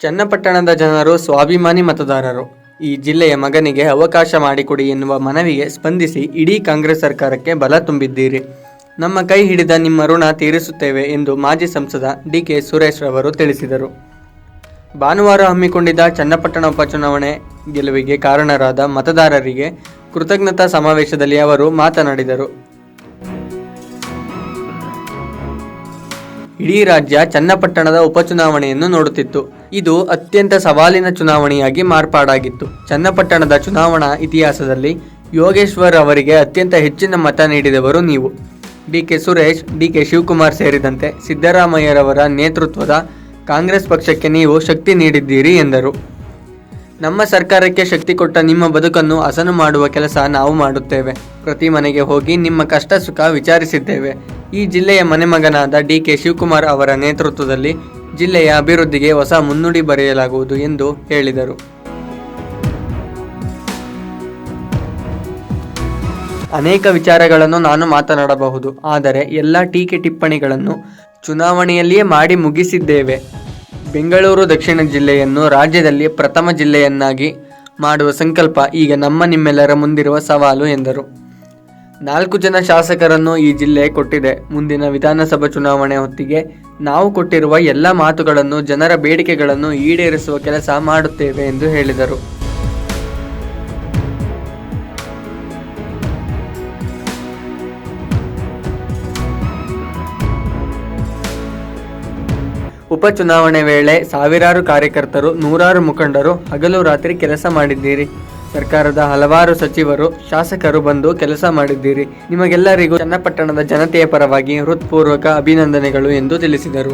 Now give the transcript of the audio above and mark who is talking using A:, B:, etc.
A: ಚನ್ನಪಟ್ಟಣದ ಜನರು ಸ್ವಾಭಿಮಾನಿ ಮತದಾರರು. ಈ ಜಿಲ್ಲೆಯ ಮಗನಿಗೆ ಅವಕಾಶ ಮಾಡಿಕೊಡಿ ಎನ್ನುವ ಮನವಿಗೆ ಸ್ಪಂದಿಸಿ ಇಡೀ ಕಾಂಗ್ರೆಸ್ ಸರ್ಕಾರಕ್ಕೆ ಬಲ ತುಂಬಿದ್ದೀರಿ. ನಮ್ಮ ಕೈ ಹಿಡಿದ ನಿಮ್ಮ ಋಣ ತೀರಿಸುತ್ತೇವೆ ಎಂದು ಮಾಜಿ ಸಂಸದ ಡಿ.ಕೆ. ಸುರೇಶ್ ರವರು ತಿಳಿಸಿದರು. ಭಾನುವಾರ ಹಮ್ಮಿಕೊಂಡಿದ್ದ ಚನ್ನಪಟ್ಟಣ ಉಪಚುನಾವಣೆ ಗೆಲುವಿಗೆ ಕಾರಣರಾದ ಮತದಾರರಿಗೆ ಕೃತಜ್ಞತಾ ಸಮಾವೇಶದಲ್ಲಿ ಅವರು ಮಾತನಾಡಿದರು. ಇಡೀ ರಾಜ್ಯ ಚನ್ನಪಟ್ಟಣದ ಉಪಚುನಾವಣೆಯನ್ನು ನೋಡುತ್ತಿತ್ತು. ಇದು ಅತ್ಯಂತ ಸವಾಲಿನ ಚುನಾವಣೆಯಾಗಿ ಮಾರ್ಪಾಡಾಗಿತ್ತು. ಚನ್ನಪಟ್ಟಣದ ಚುನಾವಣಾ ಇತಿಹಾಸದಲ್ಲಿ ಯೋಗೇಶ್ವರ್ ಅವರಿಗೆ ಅತ್ಯಂತ ಹೆಚ್ಚಿನ ಮತ ನೀಡಿದವರು ನೀವು. ಡಿ.ಕೆ. ಸುರೇಶ್, ಡಿ.ಕೆ. ಶಿವಕುಮಾರ್ ಸೇರಿದಂತೆ ಸಿದ್ದರಾಮಯ್ಯರವರ ನೇತೃತ್ವದ ಕಾಂಗ್ರೆಸ್ ಪಕ್ಷಕ್ಕೆ ನೀವು ಶಕ್ತಿ ನೀಡಿದ್ದೀರಿ ಎಂದರು. ನಮ್ಮ ಸರ್ಕಾರಕ್ಕೆ ಶಕ್ತಿ ಕೊಟ್ಟ ನಿಮ್ಮ ಬದುಕನ್ನು ಹಸನು ಮಾಡುವ ಕೆಲಸ ನಾವು ಮಾಡುತ್ತೇವೆ. ಪ್ರತಿ ಮನೆಗೆ ಹೋಗಿ ನಿಮ್ಮ ಕಷ್ಟ ಸುಖ ವಿಚಾರಿಸಿದ್ದೇವೆ. ಈ ಜಿಲ್ಲೆಯ ಮನೆಮಗನಾದ ಡಿ.ಕೆ. ಶಿವಕುಮಾರ್ ಅವರ ನೇತೃತ್ವದಲ್ಲಿ ಜಿಲ್ಲೆಯ ಅಭಿವೃದ್ಧಿಗೆ ಹೊಸ ಮುನ್ನುಡಿ ಬರೆಯಲಾಗುವುದು ಎಂದು ಹೇಳಿದರು. ಅನೇಕ ವಿಚಾರಗಳನ್ನು ನಾನು ಮಾತನಾಡಬಹುದು, ಆದರೆ ಎಲ್ಲ ಟೀಕೆ ಟಿಪ್ಪಣಿಗಳನ್ನು ಚುನಾವಣೆಯಲ್ಲಿಯೇ ಮಾಡಿ ಮುಗಿಸಿದ್ದೇವೆ. ಬೆಂಗಳೂರು ದಕ್ಷಿಣ ಜಿಲ್ಲೆಯನ್ನು ರಾಜ್ಯದಲ್ಲಿ ಪ್ರಥಮ ಜಿಲ್ಲೆಯನ್ನಾಗಿ ಮಾಡುವ ಸಂಕಲ್ಪ ಈಗ ನಿಮ್ಮೆಲ್ಲರ ಮುಂದಿರುವ ಸವಾಲು ಎಂದರು. 4 ಜನ ಶಾಸಕರನ್ನು ಈ ಜಿಲ್ಲೆ ಕೊಟ್ಟಿದೆ. ಮುಂದಿನ ವಿಧಾನಸಭಾ ಚುನಾವಣೆ ಹೊತ್ತಿಗೆ ನಾವು ಕೊಟ್ಟಿರುವ ಎಲ್ಲ ಮಾತುಗಳನ್ನು, ಜನರ ಬೇಡಿಕೆಗಳನ್ನು ಈಡೇರಿಸುವ ಕೆಲಸ ಮಾಡುತ್ತೇವೆ ಎಂದು ಹೇಳಿದರು. ಉಪಚುನಾವಣೆ ವೇಳೆ ಸಾವಿರಾರು ಕಾರ್ಯಕರ್ತರು, ನೂರಾರು ಮುಖಂಡರು ಹಗಲು ರಾತ್ರಿ ಕೆಲಸ ಮಾಡಿದ್ದೀರಿ. ಸರ್ಕಾರದ ಹಲವಾರು ಸಚಿವರು, ಶಾಸಕರು ಬಂದು ಕೆಲಸ ಮಾಡಿದ್ದೀರಿ. ನಿಮಗೆಲ್ಲರಿಗೂ ಚನ್ನಪಟ್ಟಣದ ಜನತೆಯ ಪರವಾಗಿ ಹೃತ್ಪೂರ್ವಕ ಅಭಿನಂದನೆಗಳು ಎಂದು ತಿಳಿಸಿದರು.